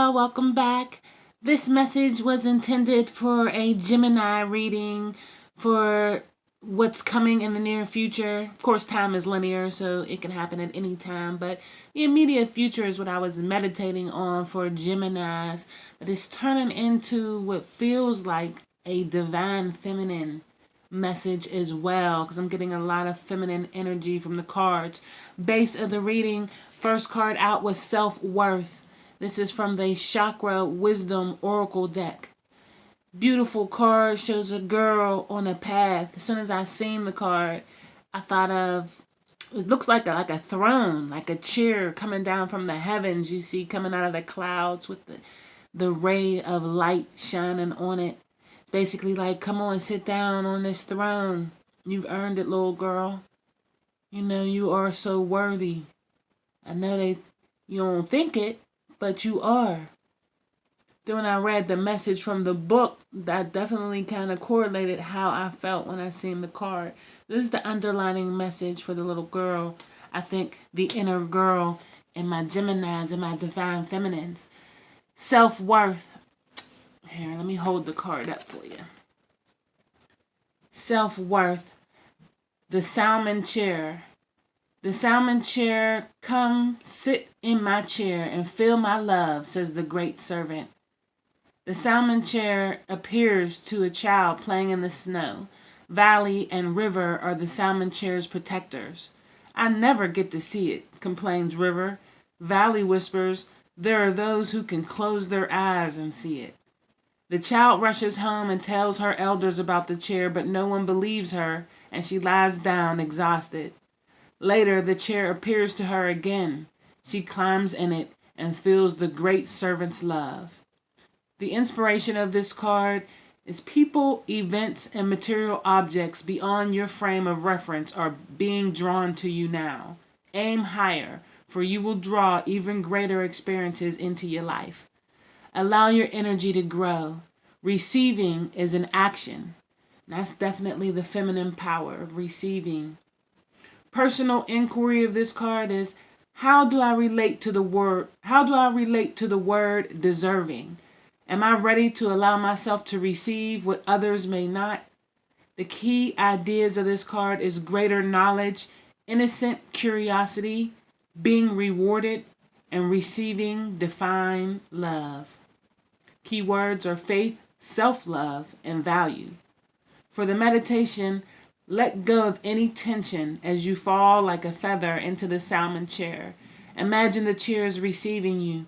y'all, welcome back. This message was intended for a Gemini reading for what's coming in the near future. Of course, time is linear, so it can happen at any time, but the immediate future is what I was meditating on for Geminis. But it's turning into what feels like a divine feminine message as well, because I'm getting a lot of feminine energy from the cards. Base of the reading, first card out was self-worth. This is from the Chakra Wisdom Oracle deck. Beautiful card, shows a girl on a path. As soon as I seen the card, I thought of, it looks like a throne, like a chair coming down from the heavens. You see coming out of the clouds with the ray of light shining on it. Basically like, come on, sit down on this throne. You've earned it, little girl. You know, you are so worthy. I know that you don't think it, but you are. Then when I read the message from the book, that definitely kind of correlated how I felt when I seen the card. This is the underlining message for the little girl. I think the inner girl in my Geminis and my divine feminines. Self-worth. Here, let me hold the card up for you. Self-worth. The salmon chair. The salmon chair, come sit in my chair and feel my love, says the great servant. The salmon chair appears to a child playing in the snow. Valley and river are the salmon chair's protectors. I never get to see it, complains River. Valley whispers, there are those who can close their eyes and see it. The child rushes home and tells her elders about the chair, but no one believes her, and she lies down exhausted. Later, the chair appears to her again. She climbs in it and feels the great servant's love. The inspiration of this card is people, events, and material objects beyond your frame of reference are being drawn to you now. Aim higher, for you will draw even greater experiences into your life. Allow your energy to grow. Receiving is an action. That's definitely the feminine power of receiving. Personal inquiry of this card is, how do I relate to the word? How do I relate to the word deserving? Am I ready to allow myself to receive what others may not? The key ideas of this card is greater knowledge, innocent curiosity, being rewarded, and receiving divine love. Keywords are faith, self-love, and value. For the meditation, let go of any tension as you fall like a feather into the salmon chair. Imagine the chair is receiving you.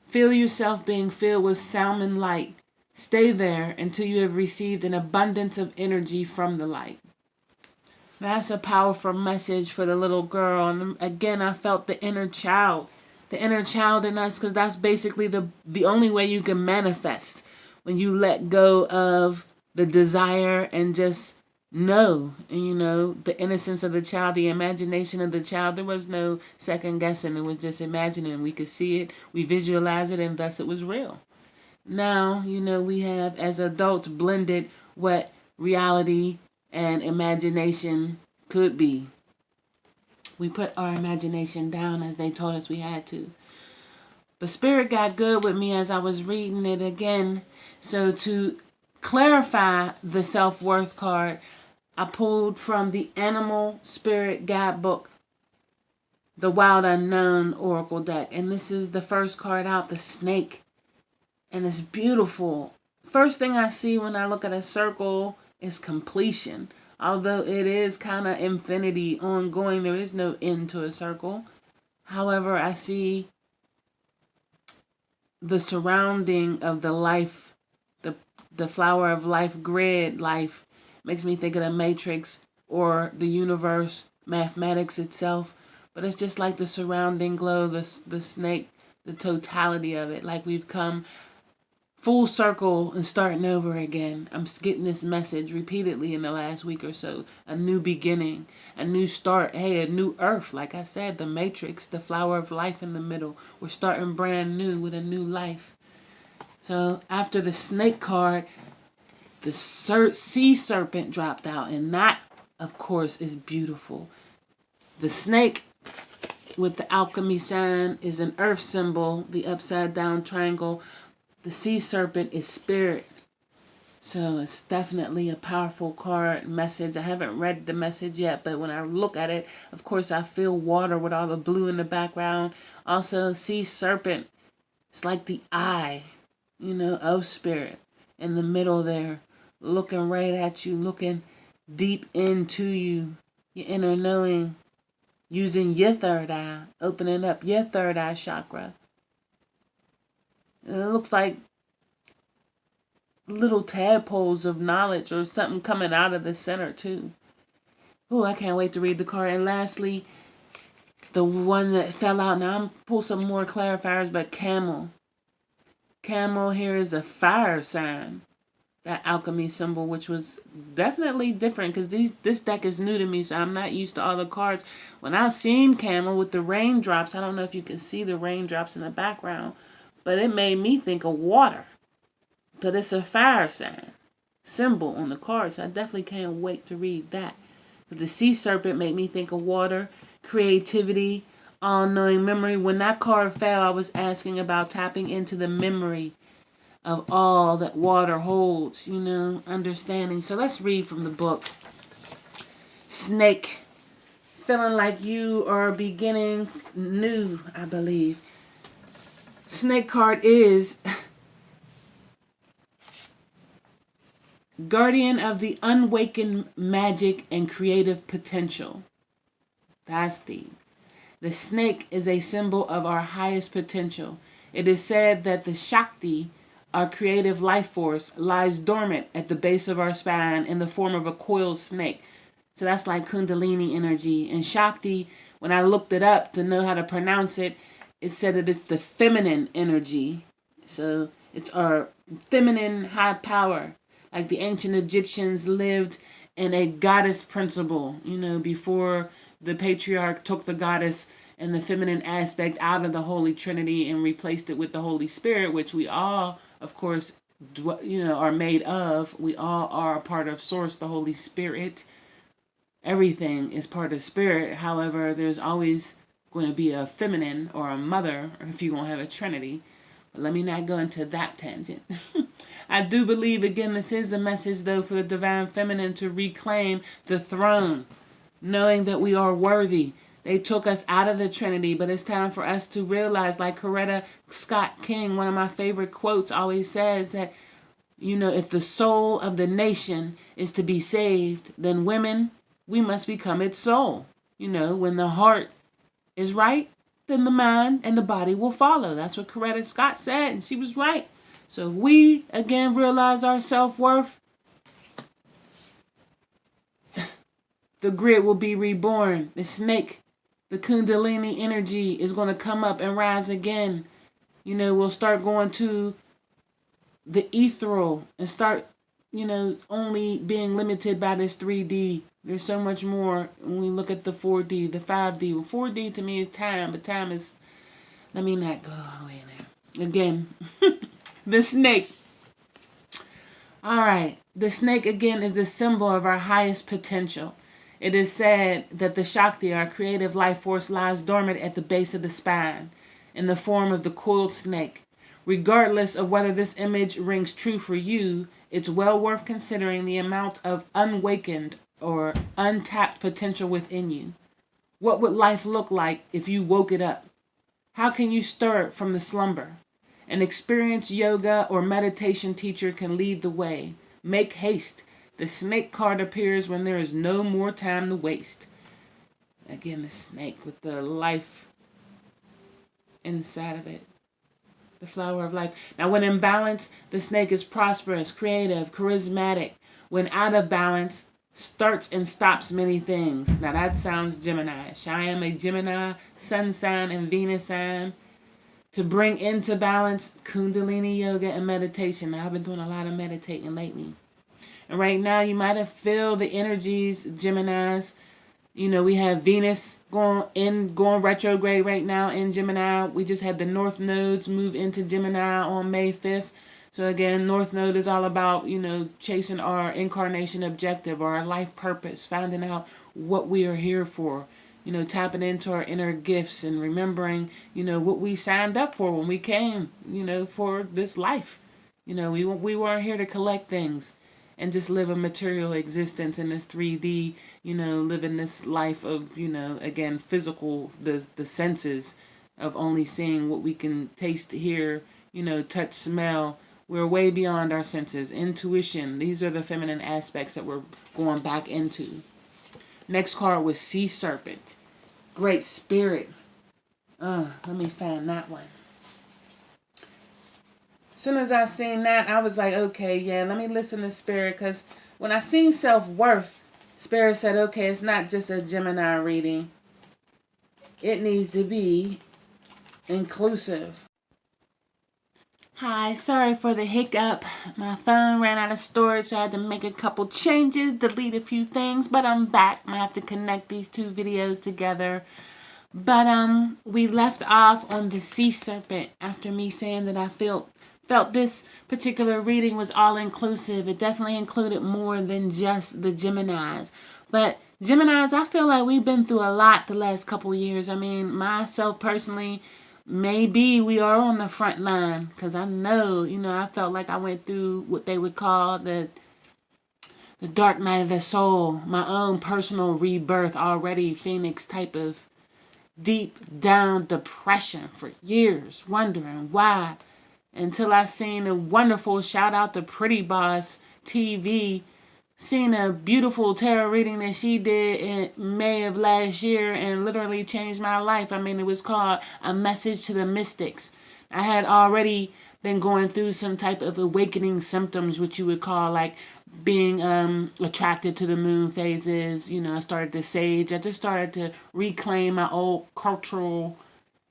Feel yourself being filled with salmon light. Stay there until you have received an abundance of energy from the light. That's a powerful message for the little girl. And again, I felt the inner child. The inner child in us, because that's basically the only way you can manifest. When you let go of the desire and just know, and the innocence of the child, the imagination of the child. There was no second guessing. It was just imagining. We could see it, we visualize it, and thus it was real. Now, we have, as adults, blended what reality and imagination could be. We put our imagination down as they told us we had to. But Spirit got good with me as I was reading it again. So to clarify the self-worth card, I pulled from the Animal Spirit Guidebook, the Wild Unknown Oracle deck. And this is the first card out, the snake. And it's beautiful. First thing I see when I look at a circle is completion. Although it is kind of infinity, ongoing, there is no end to a circle. However, I see the surrounding of the life, the flower of life, grid life, makes me think of the Matrix or the universe, mathematics itself. But it's just like the surrounding glow, the snake, the totality of it. Like we've come full circle and starting over again. I'm getting this message repeatedly in the last week or so. A new beginning, a new start. Hey, a new earth. Like I said, the Matrix, the flower of life in the middle. We're starting brand new with a new life. So after the snake card, the sea serpent dropped out. And that, of course, is beautiful. The snake with the alchemy sign is an earth symbol, the upside down triangle. The sea serpent is spirit. So it's definitely a powerful card message. I haven't read the message yet, but when I look at it, of course, I feel water with all the blue in the background. Also, sea serpent, it's like the eye, of spirit in the middle there, looking right at you, looking deep into you, your inner knowing, using your third eye, opening up your third eye chakra. And it looks like little tadpoles of knowledge or something coming out of the center too. Oh, I can't wait to read the card. And lastly, the one that fell out. Now I'm pull some more clarifiers, but camel. Camel here is a fire sign. That alchemy symbol, which was definitely different because this deck is new to me, so I'm not used to all the cards. When I seen camel with the raindrops, I don't know if you can see the raindrops in the background, but it made me think of water. But it's a fire sign symbol on the card, so I definitely can't wait to read that. But the sea serpent made me think of water, creativity, all-knowing memory. When that card fell, I was asking about tapping into the memory of all that water holds, understanding. So let's read from the book. Snake. Feeling like you are beginning new, I believe. Snake card is guardian of the unawakened magic and creative potential. That's deep. The snake is a symbol of our highest potential. It is said that the Shakti, our creative life force, lies dormant at the base of our spine in the form of a coiled snake. So that's like Kundalini energy. And Shakti, when I looked it up to know how to pronounce it, it said that it's the feminine energy. So it's our feminine high power. Like the ancient Egyptians lived in a goddess principle, before the patriarch took the goddess and the feminine aspect out of the Holy Trinity and replaced it with the Holy Spirit, which we all, of course, are made of. We all are a part of Source, the Holy Spirit. Everything is part of Spirit. However, there's always going to be a feminine or a mother if you're going to have a Trinity. But let me not go into that tangent. I do believe, again, this is a message, though, for the divine feminine to reclaim the throne, knowing that we are worthy. They took us out of the Trinity, but it's time for us to realize, like Coretta Scott King, one of my favorite quotes, always says that, if the soul of the nation is to be saved, then women, we must become its soul. When the heart is right, then the mind and the body will follow. That's what Coretta Scott said, and she was right. So if we, again, realize our self-worth, the grid will be reborn. The snake, the Kundalini energy is going to come up and rise again. We'll start going to the ethereal and start, only being limited by this 3D. There's so much more when we look at the 4D, the 5D. Well, 4D to me is time, but time is, let me not go all the way in there. Again, the snake. All right. The snake, again, is the symbol of our highest potential. It is said that the Shakti, our creative life force, lies dormant at the base of the spine in the form of the coiled snake. Regardless of whether this image rings true for you, it's well worth considering the amount of unawakened or untapped potential within you. What would life look like if you woke it up? How can you stir it from the slumber? An experienced yoga or meditation teacher can lead the way. Make haste. The snake card appears when there is no more time to waste. Again, the snake with the life inside of it. The flower of life. Now, when in balance, the snake is prosperous, creative, charismatic. When out of balance, starts and stops many things. Now, that sounds Gemini-ish. I am a Gemini, Sun sign and Venus sign. To bring into balance, Kundalini yoga and meditation. Now, I've been doing a lot of meditating lately. And right now, you might have feel the energies, Geminis. We have Venus going retrograde right now in Gemini. We just had the North Nodes move into Gemini on May 5th. So again, North Node is all about, chasing our incarnation objective or our life purpose, finding out what we are here for. tapping into our inner gifts and remembering, what we signed up for when we came, for this life. We weren't here to collect things and just live a material existence in this 3D, living this life of, again, physical, the senses of only seeing what we can taste, hear, touch, smell. We're way beyond our senses. Intuition, these are the feminine aspects that we're going back into. Next card was Sea Serpent. Great Spirit. Let me find that one. As soon as I seen that, I was like, okay, yeah, let me listen to Spirit. Because when I seen Self-Worth, Spirit said, okay, it's not just a Gemini reading. It needs to be inclusive. Hi, sorry for the hiccup. My phone ran out of storage, so I had to make a couple changes, delete a few things, but I'm back. I have to connect these two videos together. But we left off on the Sea Serpent after me saying that I felt this particular reading was all inclusive. It definitely included more than just the Geminis. But Geminis, I feel like we've been through a lot the last couple years. I mean, myself personally, maybe we are on the front line, because I know, I felt like I went through what they would call the dark night of the soul, my own personal rebirth already, Phoenix type of deep down depression for years, wondering why, until I seen a wonderful shout out to Pretty Boss TV, seen a beautiful tarot reading that she did in May of last year and literally changed my life. I mean, it was called A Message to the Mystics. I had already been going through some type of awakening symptoms, which you would call like being attracted to the moon phases. I started to sage. I just started to reclaim my old cultural,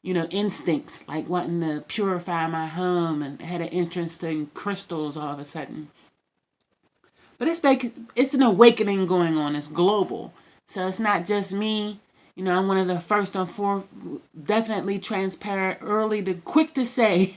instincts, like wanting to purify my home, and had an interest in crystals all of a sudden. But it's an awakening going on. It's global. So it's not just me. I'm one of the first and fourth, definitely transparent, quick to say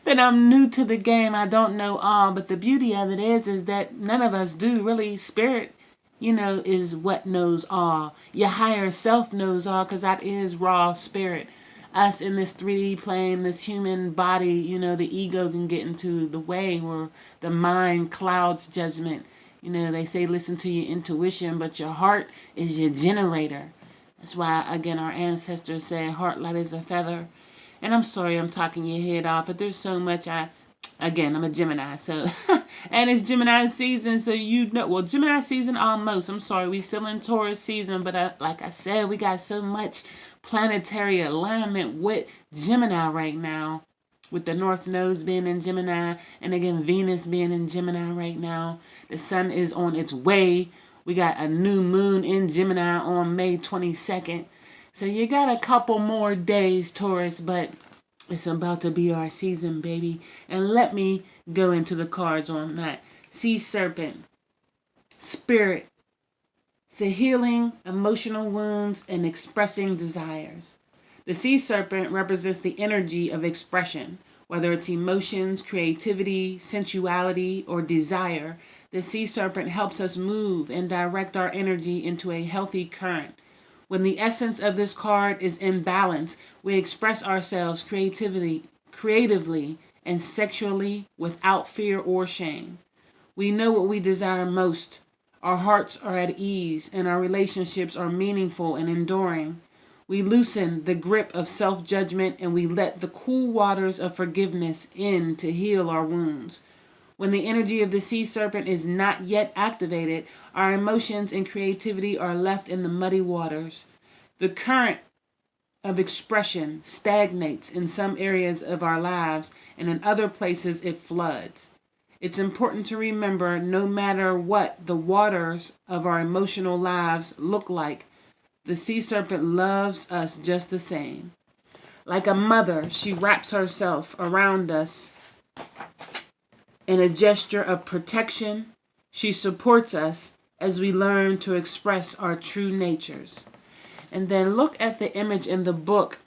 that I'm new to the game. I don't know all, but the beauty of it is that none of us do really. Spirit, is what knows all. Your higher self knows all, because that is raw spirit. Us in this 3D plane, this human body, the ego can get into the way where the mind clouds judgment. They say listen to your intuition, but your heart is your generator. That's why, again, our ancestors say heart light as a feather. And I'm sorry I'm talking your head off, but there's so much I'm a Gemini, so, and it's Gemini season, so Gemini season almost. I'm sorry, we still in Taurus season, but like I said, we got so much planetary alignment with Gemini right now, with the North Node being in Gemini, and again, Venus being in Gemini right now. The sun is on its way. We got a new moon in Gemini on May 22nd. So you got a couple more days, Taurus, but it's about to be our season, baby. And let me go into the cards on that. Sea Serpent, Spirit. It's a healing emotional wounds and expressing desires. The Sea Serpent represents the energy of expression, whether it's emotions, creativity, sensuality, or desire. The Sea Serpent helps us move and direct our energy into a healthy current. When the essence of this card is in balance, we express ourselves creatively and sexually without fear or shame. We know what we desire most. Our hearts are at ease and our relationships are meaningful and enduring. We loosen the grip of self-judgment and we let the cool waters of forgiveness in to heal our wounds. When the energy of the Sea Serpent is not yet activated, our emotions and creativity are left in the muddy waters. The current of expression stagnates in some areas of our lives, and in other places it floods. It's important to remember, no matter what the waters of our emotional lives look like, the Sea Serpent loves us just the same. Like a mother, she wraps herself around us in a gesture of protection. She supports us as we learn to express our true natures. And then look at the image in the book.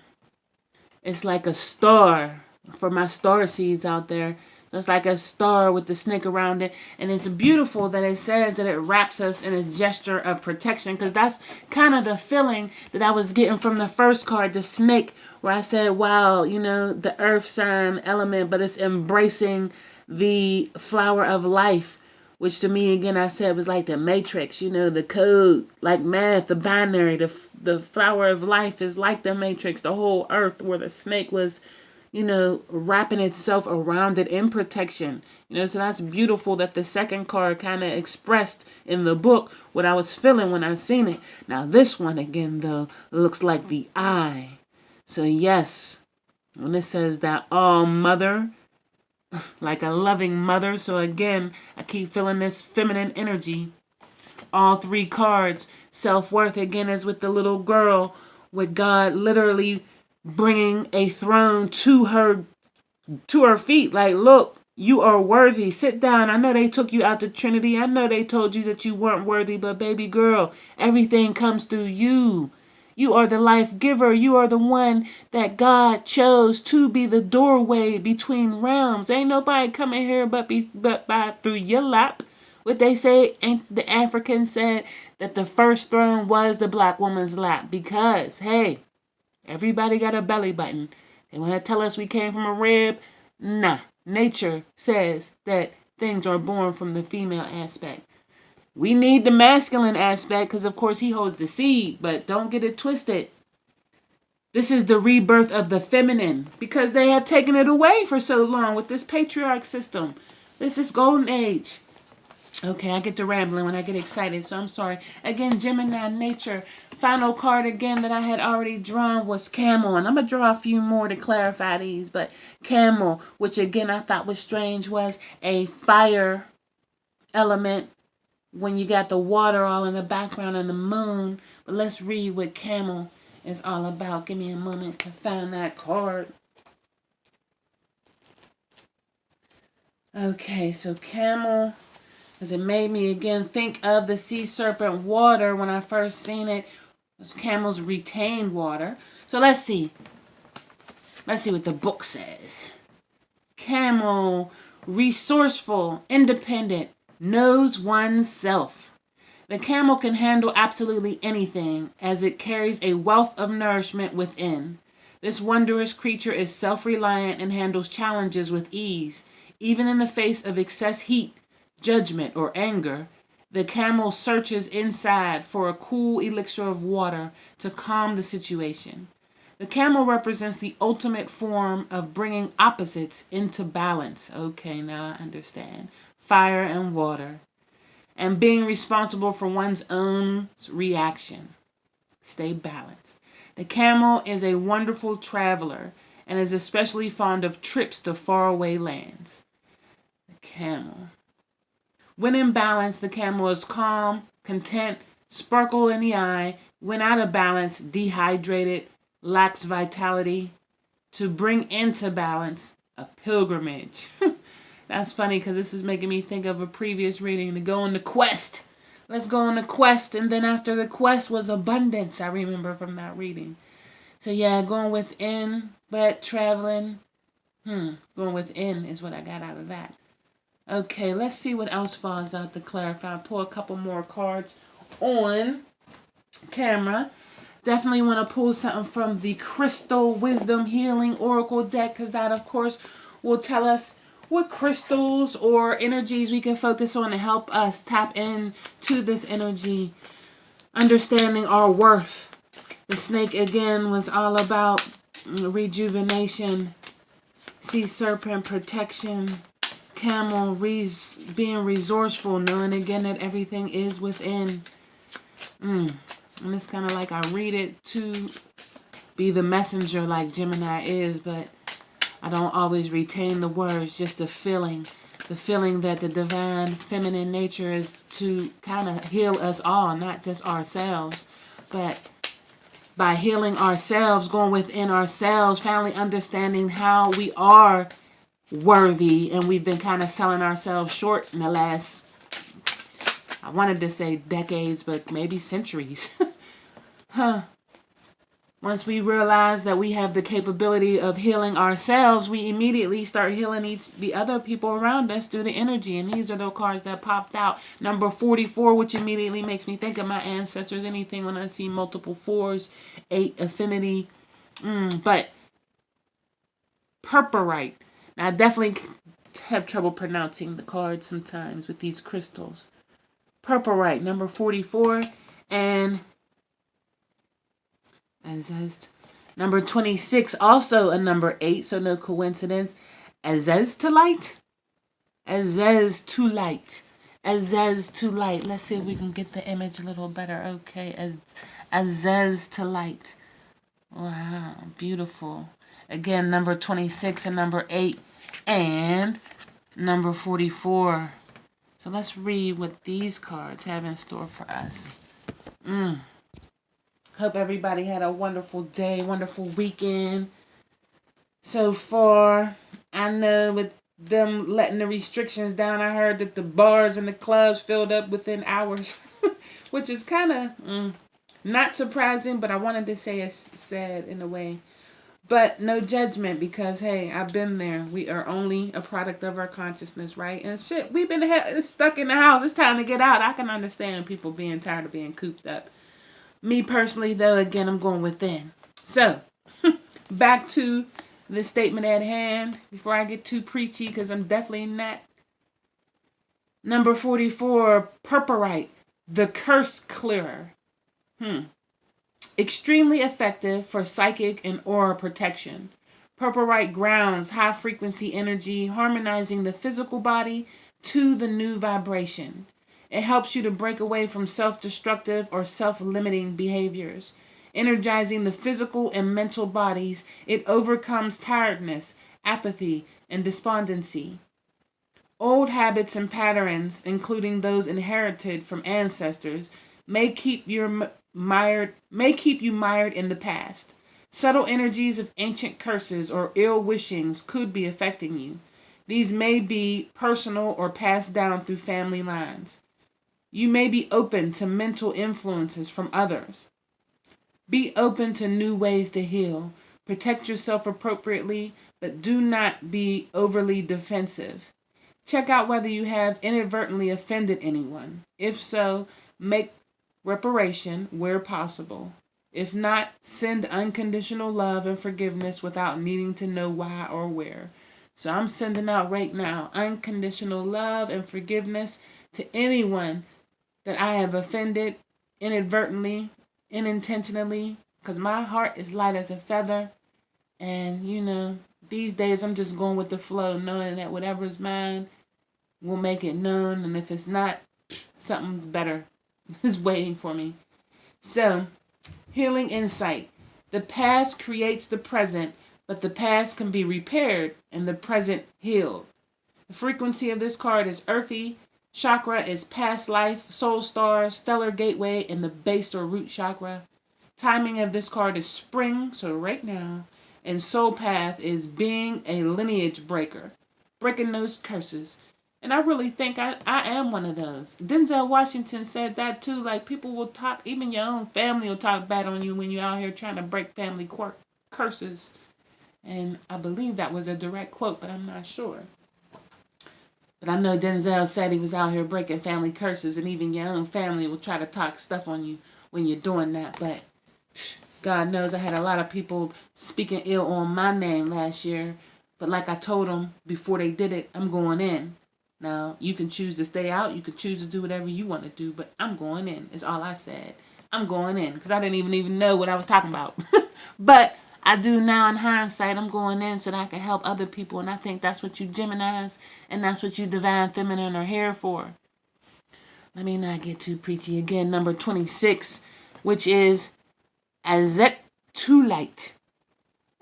It's like a star. For my star seeds out there, So it's like a star with the snake around it. And it's beautiful that it says that it wraps us in a gesture of protection, because that's kind of the feeling that I was getting from the first card, the snake, where I said, wow, the earth sign element, but it's embracing the flower of life, which to me, again, I said was like the matrix, the code, like math, the binary, the flower of life is like the matrix, the whole earth, where the snake was, wrapping itself around it in protection. So that's beautiful that the second card kind of expressed in the book what I was feeling when I seen it. Now this one, again, though, looks like the eye. So yes, when it says that all mother, like a loving mother. So again, I keep feeling this feminine energy. All three cards, self-worth, again, is with the little girl, with God literally bringing a throne to her feet. Like, look, you are worthy. Sit down. I know they took you out to Trinity. I know they told you that you weren't worthy, but baby girl, everything comes through you. You are the life giver. You are the one that God chose to be the doorway between realms. Ain't nobody coming here but by through your lap. What they say, the Africans said that the first throne was the black woman's lap, because, hey, everybody got a belly button. They want to tell us we came from a rib. Nah. Nature says that things are born from the female aspect. We need the masculine aspect because, of course, he holds the seed. But don't get it twisted. This is the rebirth of the feminine, because they have taken it away for so long with this patriarch system. This is golden age. Okay, I get to rambling when I get excited, so I'm sorry. Again, Gemini nature. Final card again that I had already drawn was camel. And I'm going to draw a few more to clarify these. But camel, which again I thought was strange, was a fire element when you got the water all in the background and the moon. But let's read what camel is all about. Give me a moment to find that card. Okay, so camel, because it made me again think of the sea serpent water when I first seen it. Those camels retain water. So let's see. Let's see what the book says. Camel, resourceful, independent, knows oneself. The camel can handle absolutely anything, as it carries a wealth of nourishment within. This wondrous creature is self-reliant and handles challenges with ease. Even in the face of excess heat, judgment, or anger, the camel searches inside for a cool elixir of water to calm the situation. The camel represents the ultimate form of bringing opposites into balance. Okay, now I understand. Fire and water. And being responsible for one's own reaction. Stay balanced. The camel is a wonderful traveler and is especially fond of trips to faraway lands. The camel. When in balance, the camel is calm, content, sparkle in the eye. When out of balance, dehydrated, lacks vitality. To bring into balance, a pilgrimage. That's funny because this is making me think of a previous reading, to go on the quest. Let's go on the quest. And then after the quest was abundance, I remember from that reading. So yeah, going within, but traveling. Going within is what I got out of that. Okay, let's see what else falls out to clarify. Pull a couple more cards on camera. Definitely want to pull something from the Crystal Wisdom Healing Oracle deck, because that, of course, will tell us what crystals or energies we can focus on to help us tap into this energy, understanding our worth. The snake, again, was all about rejuvenation, sea serpent protection, camel being resourceful, knowing again that everything is within. And it's kind of like I read it to be the messenger like Gemini is, but I don't always retain the words, just the feeling that the divine feminine nature is to kind of heal us all, not just ourselves, but by healing ourselves, going within ourselves, finally understanding how we are worthy, and we've been kind of selling ourselves short in the last, I wanted to say decades, but maybe centuries. One Once we realize that we have the capability of healing ourselves, we immediately start healing the other people around us through the energy. And these are the cards that popped out. Number 44, which immediately makes me think of my ancestors. Anything when I see multiple fours, 8, affinity. But purpurite. Now, I definitely have trouble pronouncing the cards sometimes with these crystals. Purpurite, number 44. And Azest. Number 26, also a number 8, so no coincidence. Azeztulite. Azeztulite. Azeztulite. Let's see if we can get the image a little better. Okay, Azeztulite. Wow, beautiful. Again, number 26 and number 8 and number 44. So let's read what these cards have in store for us. Hope everybody had a wonderful day, wonderful weekend. So far, I know with them letting the restrictions down, I heard that the bars and the clubs filled up within hours, which is kind of not surprising, but I wanted to say it's sad in a way. But no judgment, because, hey, I've been there. We are only a product of our consciousness, right? And shit, we've been stuck in the house. It's time to get out. I can understand people being tired of being cooped up. Me personally, though, again, I'm going within. So, back to the statement at hand before I get too preachy, because I'm definitely not. Number 44, purpurite, the curse clearer. Extremely effective for psychic and aura protection. Purpurite grounds high frequency energy, harmonizing the physical body to the new vibration. It helps you to break away from self-destructive or self-limiting behaviors. Energizing the physical and mental bodies, it overcomes tiredness, apathy, and despondency. Old habits and patterns, including those inherited from ancestors, may keep you mired in the past. Subtle energies of ancient curses or ill wishings could be affecting you. These may be personal or passed down through family lines. You may be open to mental influences from others. Be open to new ways to heal. Protect yourself appropriately, but do not be overly defensive. Check out whether you have inadvertently offended anyone. If so, make reparation where possible. If not, send unconditional love and forgiveness without needing to know why or where. So I'm sending out right now unconditional love and forgiveness to anyone that I have offended inadvertently, unintentionally, because my heart is light as a feather. And, these days I'm just going with the flow, knowing that whatever's mine will make it known. And if it's not, something's better is waiting for me. So, healing insight. The past creates the present, but the past can be repaired and the present healed. The frequency of this card is earthy. Chakra is past life, soul star, stellar gateway, and the base or root chakra. Timing of this card is spring, so right now. And soul path is being a lineage breaker, breaking those curses. And I really think I am one of those. Denzel Washington said that too. Like, people will talk, even your own family will talk bad on you when you're out here trying to break family curses. And I believe that was a direct quote, but I'm not sure. But I know Denzel said he was out here breaking family curses, and even your own family will try to talk stuff on you when you're doing that. But God knows I had a lot of people speaking ill on my name last year. But like I told them before they did it, I'm going in. Now, you can choose to stay out. You can choose to do whatever you want to do. But I'm going in, is all I said. I'm going in, because I didn't even know what I was talking about. But I do now in hindsight. I'm going in so that I can help other people. And I think that's what you Geminis and that's what you Divine Feminine are here for. Let me not get too preachy again. Number 26, which is Azeztulite.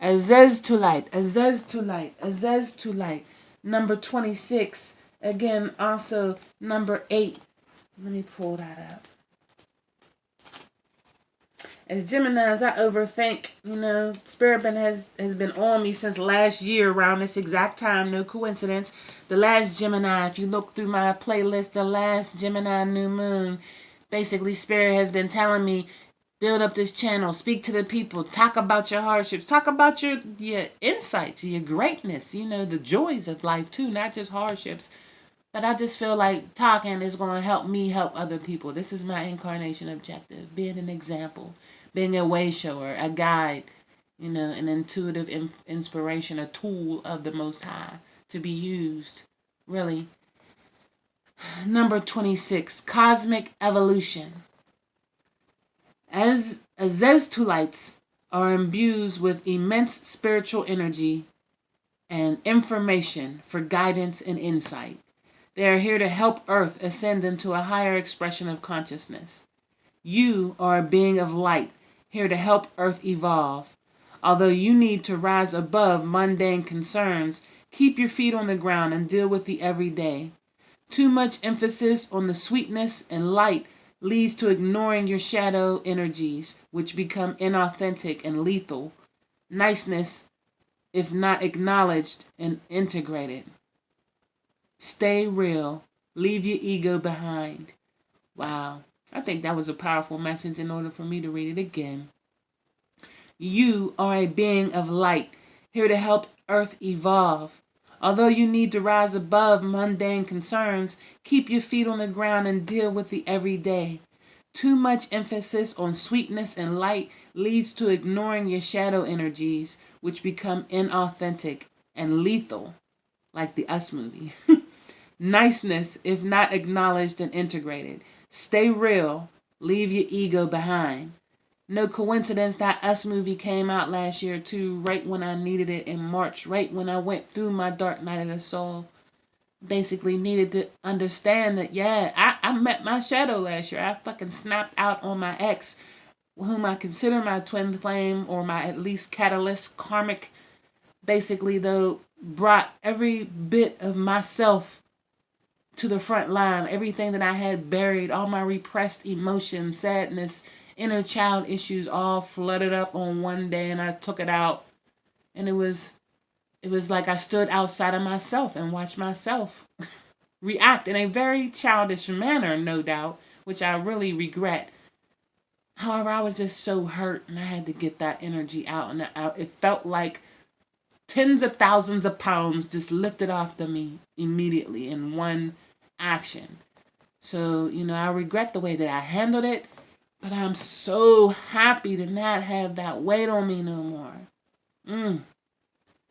Azeztulite. Azeztulite. Azeztulite. Number 26. Again, also number 8. Let me pull that up. As Geminis, I overthink. Spirit has been on me since last year around this exact time. No coincidence. The last Gemini, if you look through my playlist, the last Gemini new moon, basically Spirit has been telling me, Build up this channel. Speak to the people. Talk about your hardships. Talk about your insights, your greatness, the joys of life too, not just hardships. But I just feel like talking is going to help me help other people. This is my incarnation objective. Being an example. Being a way shower, a guide, an intuitive inspiration, a tool of the Most High to be used. Really. Number 26, cosmic evolution. As Azeztulites are imbued with immense spiritual energy and information for guidance and insight. They are here to help Earth ascend into a higher expression of consciousness. You are a being of light, here to help Earth evolve. Although you need to rise above mundane concerns, keep your feet on the ground and deal with the everyday. Too much emphasis on the sweetness and light leads to ignoring your shadow energies, which become inauthentic and lethal. Niceness, if not acknowledged and integrated. Stay real. Leave your ego behind. Wow. I think that was a powerful message in order for me to read it again. You are a being of light, here to help Earth evolve. Although you need to rise above mundane concerns, keep your feet on the ground and deal with the everyday. Too much emphasis on sweetness and light leads to ignoring your shadow energies, which become inauthentic and lethal, like the Us movie. Niceness, if not acknowledged and integrated. Stay real. Leave your ego behind. No coincidence that Us movie came out last year too, right when I needed it in March, right when I went through my dark night of the soul. Basically needed to understand that, I met my shadow last year. I fucking snapped out on my ex, whom I consider my twin flame or my at least catalyst karmic. Basically, though, brought every bit of myself to the front line. Everything that I had buried, all my repressed emotions, sadness, inner child issues all flooded up on one day, and I took it out. And it was like I stood outside of myself and watched myself react in a very childish manner, no doubt, which I really regret. However, I was just so hurt, and I had to get that energy out, and it felt like tens of thousands of pounds just lifted off of me immediately in one action. So, I regret the way that I handled it, but I'm so happy to not have that weight on me no more.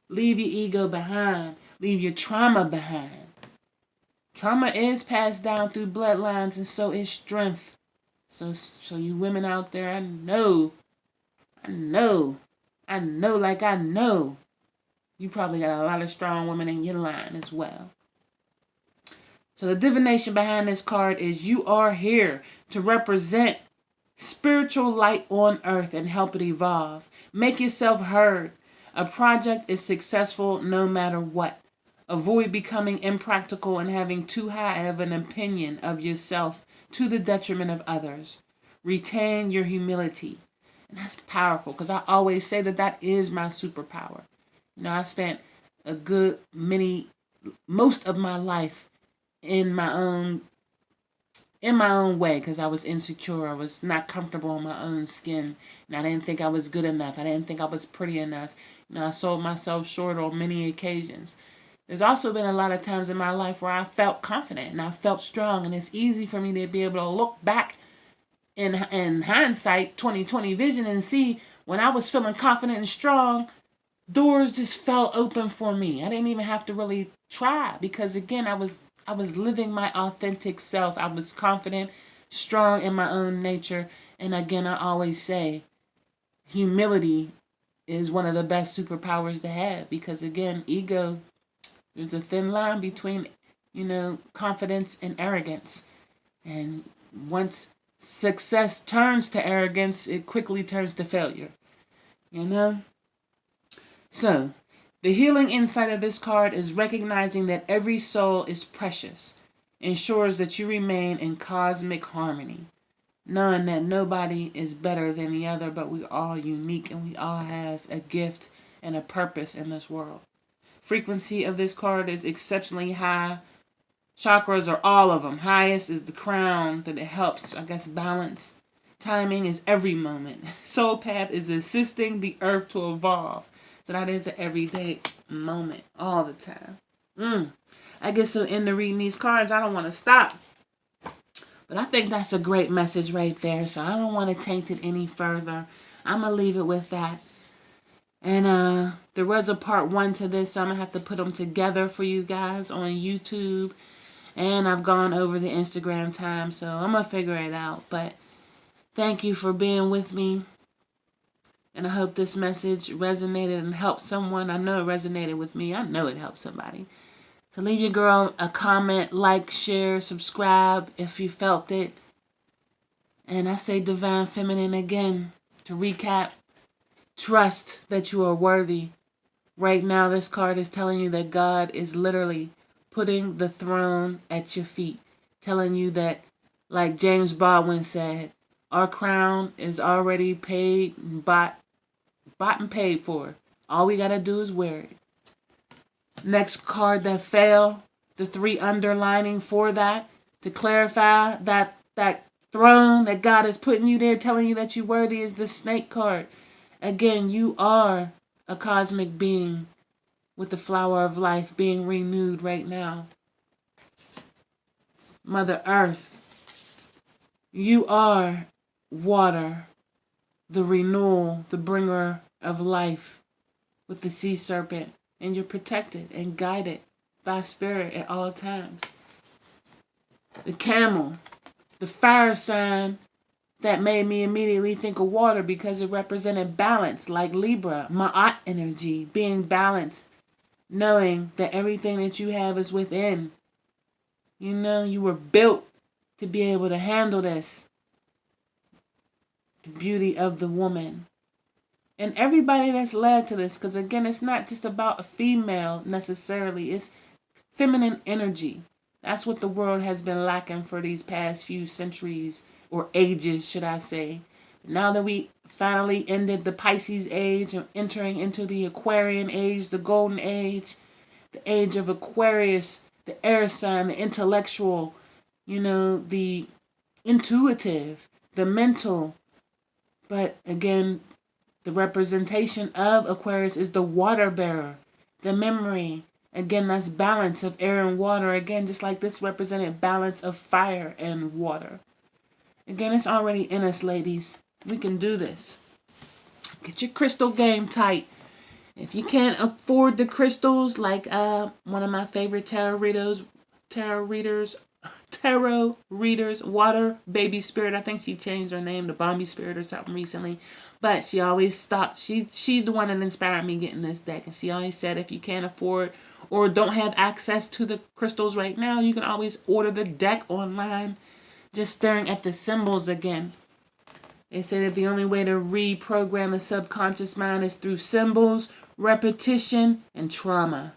Leave your ego behind. Leave your trauma behind. Trauma is passed down through bloodlines, and so is strength. So you women out there, I know, you probably got a lot of strong women in your line as well. So the divination behind this card is you are here to represent spiritual light on earth and help it evolve. Make yourself heard. A project is successful no matter what. Avoid becoming impractical and having too high of an opinion of yourself to the detriment of others. Retain your humility. And that's powerful because I always say that is my superpower. I spent most of my life in my own way because I was insecure. I was not comfortable in my own skin, and I didn't think I was good enough. I didn't think I was pretty enough. I sold myself short on many occasions. There's also been a lot of times in my life where I felt confident and I felt strong, and it's easy for me to be able to look back in hindsight, 20/20 vision, and see when I was feeling confident and strong, doors just fell open for me. I didn't even have to really try because, again, I was living my authentic self. I was confident, strong in my own nature. And again, I always say, humility is one of the best superpowers to have because, again, ego, there's a thin line between, confidence and arrogance. And once success turns to arrogance, it quickly turns to failure. So, the healing insight of this card is recognizing that every soul is precious, ensures that you remain in cosmic harmony, knowing that nobody is better than the other, but we're all unique and we all have a gift and a purpose in this world. Frequency of this card is exceptionally high. Chakras are all of them. Highest is the crown, that it helps, balance. Timing is every moment. Soul path is assisting the earth to evolve. So that is an everyday moment, all the time. I get so into reading these cards, I don't want to stop. But I think that's a great message right there. So I don't want to taint it any further. I'm going to leave it with that. And there was a part 1 to this, so I'm going to have to put them together for you guys on YouTube. And I've gone over the Instagram time, so I'm going to figure it out. But thank you for being with me. And I hope this message resonated and helped someone. I know it resonated with me. I know it helped somebody. So leave your girl a comment, like, share, subscribe if you felt it. And I say Divine Feminine again. To recap, trust that you are worthy. Right now, this card is telling you that God is literally putting the throne at your feet. Telling you that, like James Baldwin said, our crown is already paid, bought and paid for. All we got to do is wear it. Next card that fell, the 3 underlining for that, to clarify that throne that God is putting you there, telling you that you're worthy, is the snake card. Again, you are a cosmic being with the flower of life being renewed right now. Mother Earth, you are water, the renewal, the bringer of life with the sea serpent. And you're protected and guided by spirit at all times. The camel, the fire sign that made me immediately think of water because it represented balance, like Libra, Ma'at energy, being balanced, knowing that everything that you have is within. You know, you were built to be able to handle this. The beauty of the woman. And everybody that's led to this, because again, it's not just about a female necessarily, it's feminine energy. That's what the world has been lacking for these past few centuries, or ages, should I say. Now that we finally ended the Pisces age and entering into the Aquarian age, the golden age, the age of Aquarius, the air sign, the intellectual, the intuitive, the mental. But again, the representation of Aquarius is the water bearer, the memory. Again, that's balance of air and water. Again, just like this represented balance of fire and water. Again, it's already in us, ladies. We can do this. Get your crystal game tight. If you can't afford the crystals, like one of my favorite tarot readers, Water Baby Spirit. I think she changed her name to Bombi Spirit or something recently. But she always stopped. She's the one that inspired me getting this deck. And she always said if you can't afford or don't have access to the crystals right now, you can always order the deck online. Just staring at the symbols again. They say that the only way to reprogram the subconscious mind is through symbols, repetition, and trauma.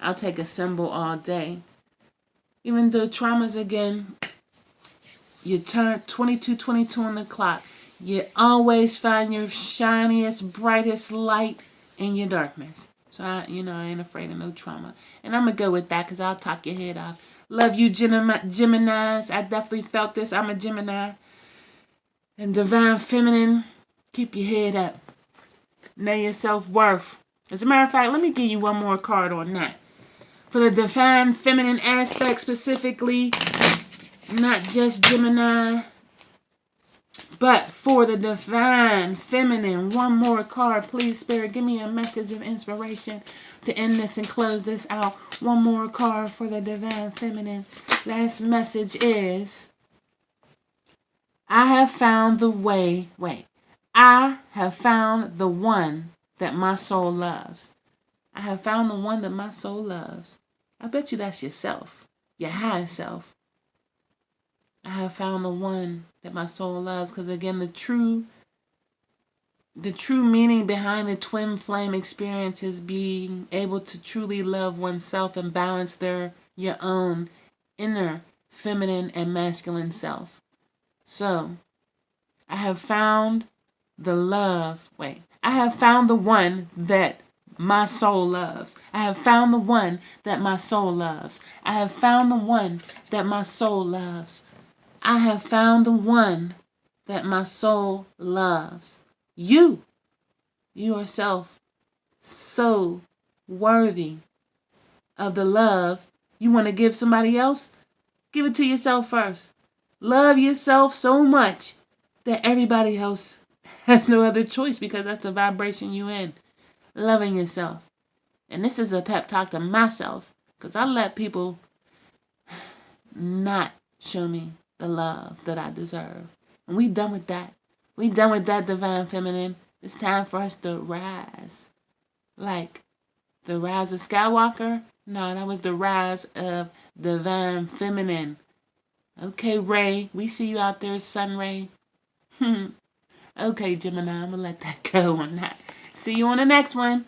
I'll take a symbol all day. Even though traumas, again, you turn 22 on the clock. You always find your shiniest, brightest light in your darkness. So, I ain't afraid of no trauma. And I'm going to go with that because I'll talk your head off. Love you, Geminis. I definitely felt this. I'm a Gemini. And Divine Feminine, keep your head up. Know your self-worth. As a matter of fact, let me give you one more card on that. For the Divine Feminine aspect specifically, not just Gemini, but for the Divine Feminine, one more card. Please, Spirit, give me a message of inspiration to end this and close this out. One more card for the Divine Feminine. Last message is, I have found the way. I have found the one that my soul loves. I have found the one that my soul loves. I bet you that's yourself, your higher self. I have found the one that my soul loves. Because again, the true meaning behind the twin flame experience is being able to truly love oneself and balance your own inner feminine and masculine self. So, I have found I have found the one that my soul loves. I have found the one that my soul loves. I have found the one that my soul loves. I have found the one that my soul loves. You yourself, so worthy of the love you want to give somebody else. Give it to yourself first. Love yourself so much that everybody else has no other choice, because that's the vibration you in. Loving yourself. And this is a pep talk to myself, because I let people not show me the love that I deserve. And we done with that. We done with that, divine feminine. It's time for us to rise. Like the rise of Skywalker? No, that was the rise of divine feminine. Okay, Ray, we see you out there, Sun Ray. Okay, Gemini, I'm going to let that go on that. See you on the next one.